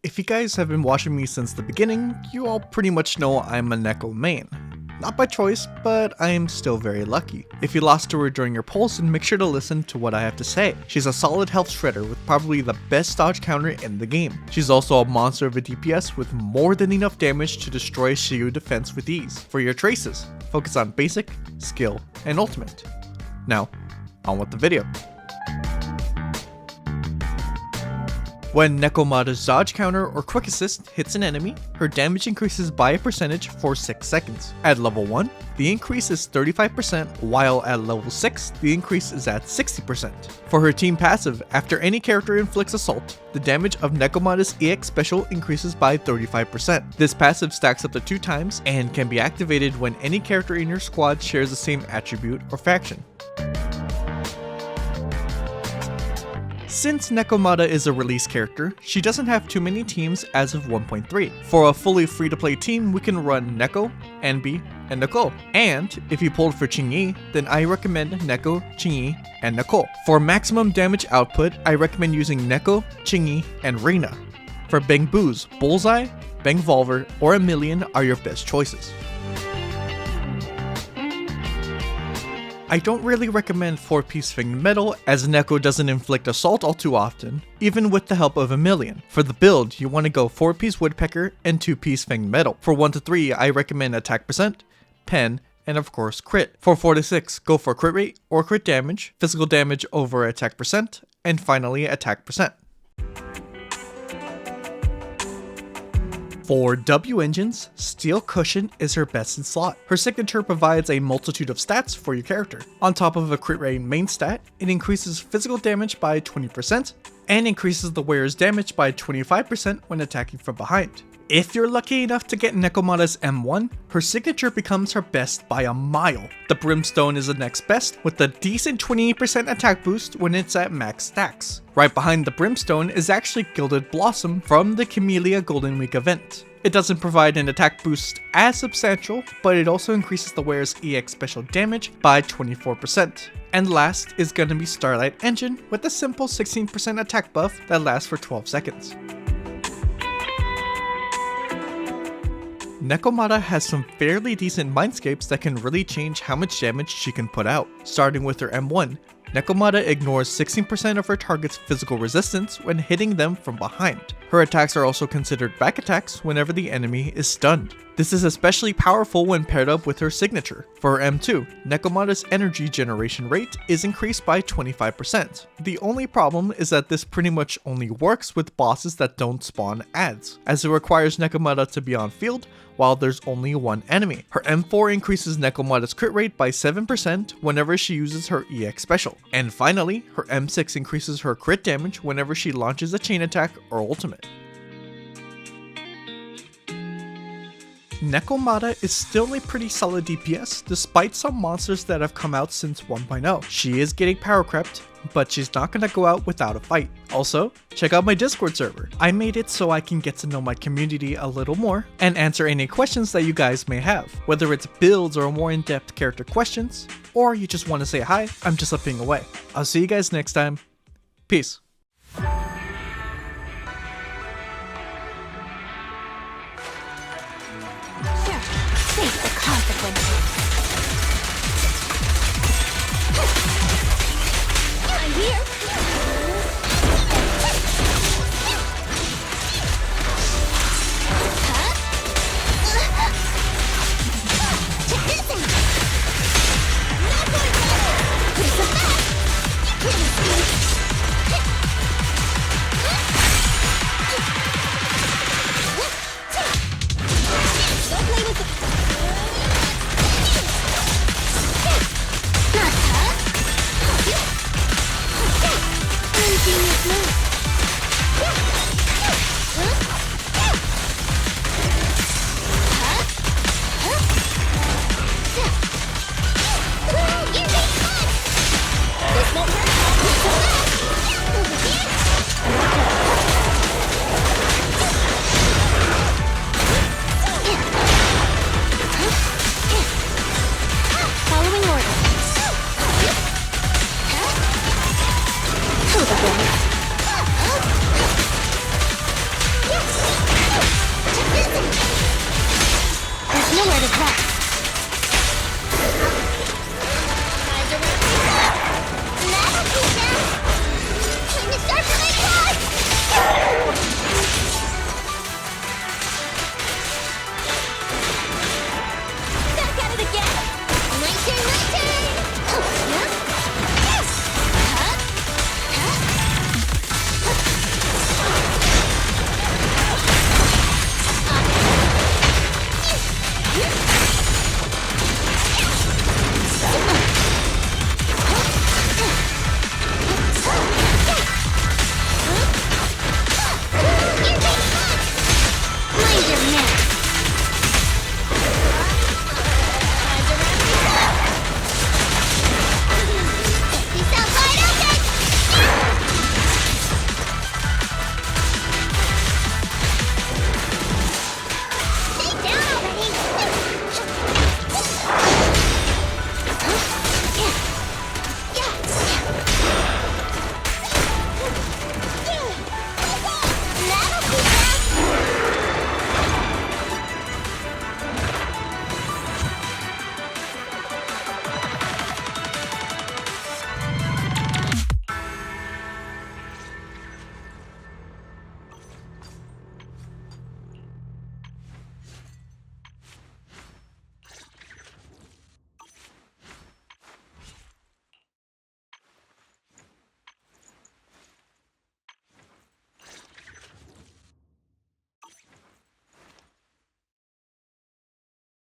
if you guys have been watching me since the beginning, you all pretty much know I'm a Neko main. Not by choice, but I am still very lucky. If you lost to her during your polls, then make sure to listen to what I have to say. She's a solid health shredder with probably the best dodge counter in the game. She's also a monster of a DPS with more than enough damage to destroy Shiyu defense with ease. For your traces, focus on basic, skill, and ultimate. Now, on with the video. When Nekomata's dodge counter or quick assist hits an enemy, her damage increases by a percentage for 6 seconds. At level 1, the increase is 35%, while at level 6, the increase is at 60%. For her team passive, after any character inflicts assault, the damage of Nekomata's EX special increases by 35%. This passive stacks up to 2 times and can be activated when any character in your squad shares the same attribute or faction. Since Nekomata is a release character, she doesn't have too many teams as of 1.3. For a fully free-to-play team, we can run Neko, Enby, and Nicole. And if you pulled for Qingyi, then I recommend Neko, Qingyi, and Nicole. For maximum damage output, I recommend using Neko, Qingyi, and Reina. For Bang Boos, Bullseye, Bang Volver, or A Million are your best choices. I don't really recommend 4-piece Fanged Metal, as Neko doesn't inflict assault all too often, even with the help of A Million. For the build, you want to go 4-piece Woodpecker and 2-piece Fanged Metal. For 1 to 3, I recommend attack percent, pen, and of course crit. For 4 to 6, go for crit rate or crit damage, physical damage over attack percent, and finally attack percent. For W engines, Steel Cushion is her best in slot. Her signature provides a multitude of stats for your character. On top of a crit rate main stat, it increases physical damage by 20% and increases the wearer's damage by 25% when attacking from behind. If you're lucky enough to get Nekomata's M1, her signature becomes her best by a mile. The Brimstone is the next best, with a decent 28% attack boost when it's at max stacks. Right behind the Brimstone is actually Gilded Blossom from the Camellia Golden Week event. It doesn't provide an attack boost as substantial, but it also increases the wearer's EX special damage by 24%. And last is gonna be Starlight Engine with a simple 16% attack buff that lasts for 12 seconds. Nekomata has some fairly decent Mindscapes that can really change how much damage she can put out. Starting with her M1, Nekomata ignores 16% of her target's physical resistance when hitting them from behind. Her attacks are also considered back attacks whenever the enemy is stunned. This is especially powerful when paired up with her signature. For her M2, Nekomata's energy generation rate is increased by 25%. The only problem is that this pretty much only works with bosses that don't spawn adds, as it requires Nekomata to be on field while there's only one enemy. Her M4 increases Nekomata's crit rate by 7% whenever she uses her EX special. And finally, her M6 increases her crit damage whenever she launches a chain attack or ultimate. Nekomata is still a pretty solid DPS despite some monsters that have come out since 1.0. She is getting power crept, but she's not gonna go out without a fight. Also, check out my Discord server. I made it so I can get to know my community a little more and answer any questions that you guys may have. Whether it's builds or more in-depth character questions, or you just want to say hi, I'm just a ping away. I'll see you guys next time. Peace.